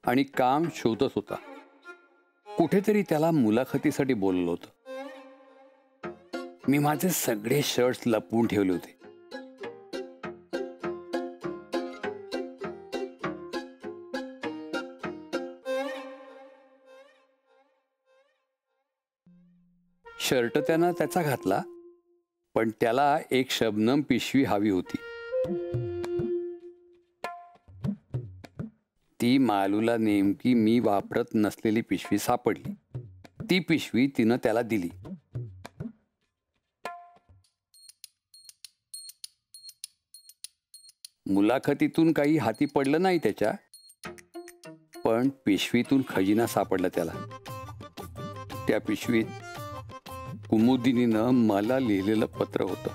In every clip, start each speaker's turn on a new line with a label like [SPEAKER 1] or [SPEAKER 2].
[SPEAKER 1] आणि काम शोधत होता. कुठेतरी त्याला मुलाखतीसाठी बोललो होतं. मी माझे सगळे शर्ट्स लपवून ठेवले होते. शर्ट त्यानं त्याचा घातला, पण त्याला एक शबनम पिशवी हवी होती. ती मालूला नेमकी मी वापरत नसलेली पिशवी सापडली. ती पिशवी तिनं त्याला दिली. मुलाखतीतून काही हाती पडलं नाही त्याच्या, पण पिशवीतून खजिना सापडला त्याला. त्या पिशवीत कुमुदिनीनं मला लिहिलेलं पत्र होतं.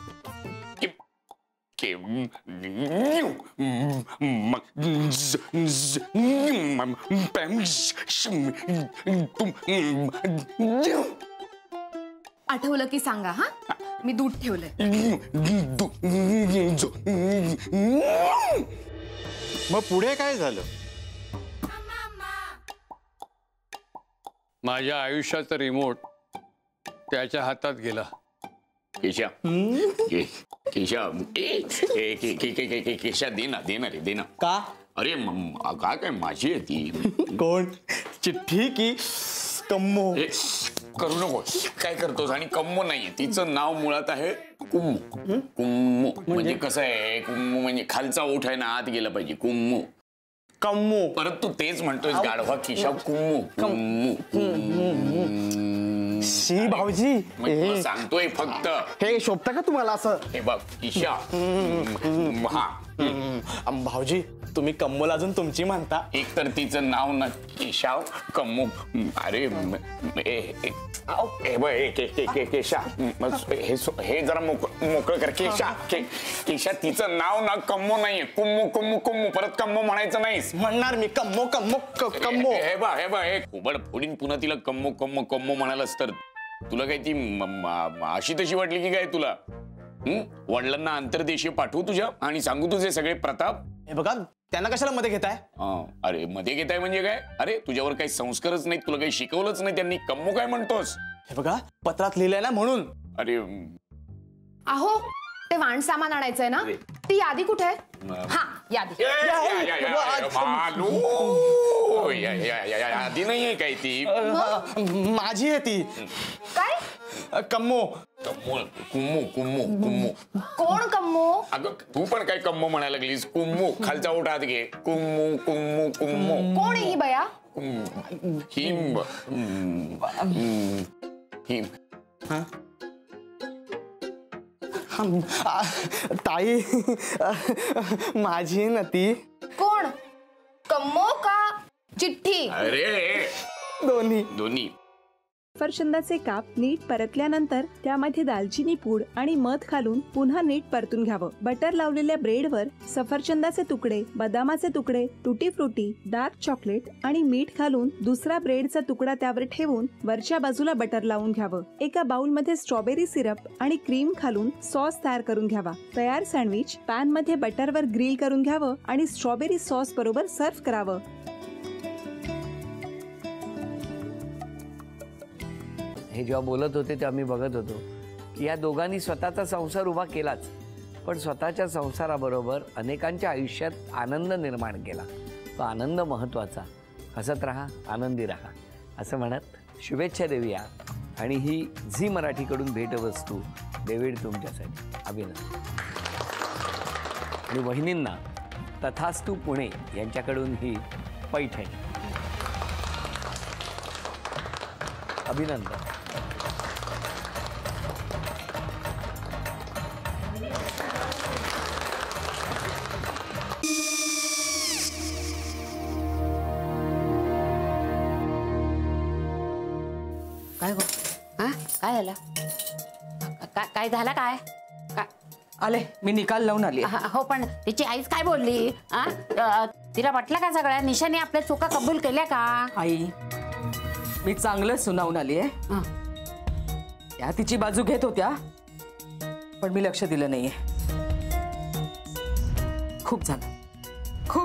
[SPEAKER 2] आठवलं की सांगा. हा, मी दूध ठेवलंय.
[SPEAKER 3] मग पुढे काय झालं?
[SPEAKER 1] माझ्या आयुष्याचा रिमोट त्याच्या हातात गेला.
[SPEAKER 4] केशा, केशा, केशा दे ना रे.
[SPEAKER 3] का?
[SPEAKER 4] अरे काय माझी आहे ती.
[SPEAKER 3] कोण? चिठ्ठी की कम्मो?
[SPEAKER 4] करू नको. काय करतोस? आणि कम्मो नाहीये, तिचं नाव मुळात आहे कुम्मू. कुम्मू म्हणजे कसं आहे, कुम्मू म्हणजे खालचा ओठ आहे ना, आत गेला पाहिजे. कुम्मू
[SPEAKER 3] कम्मो.
[SPEAKER 4] परत तू तेच म्हणतोय गाढवा. केशा, कुम्मू कुम्मू.
[SPEAKER 3] शी भाऊजी,
[SPEAKER 4] सांगतोय फक्त.
[SPEAKER 3] हे शोभतं का तुम्हाला असं?
[SPEAKER 4] हे बघ ईशा. हा
[SPEAKER 3] भाऊजी, तुम्ही कम्मोला अजून तुमची म्हणता.
[SPEAKER 4] एक तर तिचं नाव ना केशाव कम्मू. अरे केशा, हे जरा मोकळं कर. केशा, केशा, तिचं नाव ना कम्मो नाहीये. कुम्मू कुम्मू कुम्मू. परत कम्मो म्हणायचं नाहीस.
[SPEAKER 3] म्हणणार मी. कम्मो कम्मो कम्मो.
[SPEAKER 4] हे बघ हे खुबड फोडीन पुन्हा तिला कम्मो कम्मो कम्मो म्हणालास तर तुला काय ती अशी तशी वाटली की काय तुला? वडिलांना अंतरदेशी पाठवू तुझ्या आणि सांगू तुझे सगळे प्रताप?
[SPEAKER 3] हे बघा, त्यांना कशाला मध्ये घेताय?
[SPEAKER 4] अरे मध्ये घेताय म्हणजे काय? अरे तुझ्यावर काही संस्कारच नाही, तुला काही शिकवलंच नाही त्यांनी. कम्मो काय म्हणतोस?
[SPEAKER 3] हे बघा, पत्रात लिहिलंय ना म्हणून.
[SPEAKER 4] अरे
[SPEAKER 2] अहो, ते वाण सामान आणायचंय ना, ती यादी कुठे आहे? हा, यादी.
[SPEAKER 4] यादी नाहीये काय ती?
[SPEAKER 3] माझी आहे ती.
[SPEAKER 2] काय?
[SPEAKER 3] कम्मो.
[SPEAKER 4] कम्मो कुम्मू कुम्मू कुम्मू.
[SPEAKER 2] कोण कम्मो?
[SPEAKER 4] अगं तू पण काय कम्मो म्हणायला लागलीस? कुम्मू खालचा ओठ आत घे. कुम्मू कुम्मू कुम्मू.
[SPEAKER 2] कोण आहे ही बया?
[SPEAKER 4] हिम. हिम.
[SPEAKER 3] ताई, माझी ना ती.
[SPEAKER 2] कोण? कम्मो का चिठ्ठी?
[SPEAKER 4] अरे
[SPEAKER 3] दोन्ही.
[SPEAKER 4] दोन्ही.
[SPEAKER 5] सफरचंदाचे काप नीट परतल्यानंतर त्यामध्ये दालचिनी पूड आणि मध घालून पुन्हा नीट परतून घ्यावं. बटर लावलेल्या ब्रेडवर सफरचंदाचे तुकडे, बदामाचे तुकडे, टुटी फ्रुटी, डार्क चॉकलेट आणि मीठ घालून दुसरा ब्रेडचा तुकडा त्यावर ठेवून वरच्या बाजूला बटर लावून घ्यावं. एका बाउलमध्ये स्ट्रॉबेरी सिरप आणि क्रीम घालून सॉस तयार करून घ्यावा. तयार सँडविच पॅन मध्ये बटरवर ग्रिल करून घ्यावं आणि स्ट्रॉबेरी सॉस बरोबर सर्व्ह करावं.
[SPEAKER 6] हे जेव्हा बोलत होते तेव्हा मी बघत होतो की या दोघांनी स्वतःचा संसार उभा केलाच, पण स्वतःच्या संसाराबरोबर अनेकांच्या आयुष्यात आनंद निर्माण केला. तो आनंद महत्त्वाचा. हसत राहा, आनंदी राहा असं म्हणत शुभेच्छा देऊया. आणि ही झी मराठीकडून भेटवस्तू डेव्हिड तुमच्यासाठी. अभिनंदन. आणि वहिनींना तथास्तू पुणे यांच्याकडून ही पैठणी. अभिनंदन.
[SPEAKER 7] काय गो? काय झालं? काय झालं? काय
[SPEAKER 8] आले, मी निकाल लावून आली.
[SPEAKER 7] हो, पण तिची आईच काय बोलली? तिला वाटलं का सगळ्या निशाने आपल्या चुका कबूल केल्या का?
[SPEAKER 8] आई, मी चांगलं सुनावून आली आहे. त्या तिची बाजू घेत होत्या, पण मी लक्ष दिलं नाहीये. खूप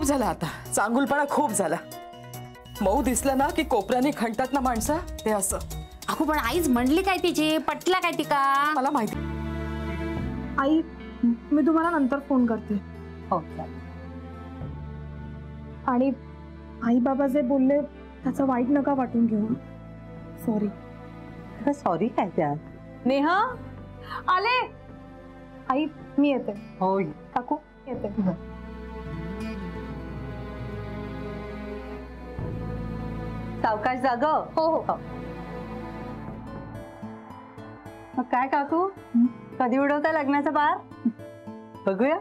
[SPEAKER 8] झालं आता. चांगुलपणा खूप झाला. मऊ दिसलं ना की कोपऱ्याने खणतात ना माणसं, ते असं.
[SPEAKER 7] अगो पण आईच म्हणली काय तिची, पटला काय तिका?
[SPEAKER 8] मला माहिती.
[SPEAKER 2] आई मी तुम्हाला नंतर फोन करते.
[SPEAKER 9] हो.
[SPEAKER 2] आणि आई बाबा जे बोलले त्याचं वाईट नका वाटून घेऊ. सॉरी.
[SPEAKER 9] सॉरी काय त्यात?
[SPEAKER 2] नेहा आले. आई मी येते.
[SPEAKER 9] होय
[SPEAKER 2] काकू येते.
[SPEAKER 9] सावकाश जाग.
[SPEAKER 2] हो हो.
[SPEAKER 9] मग काय काकू, कधी उडवता लग्नाचा बार? बघूया.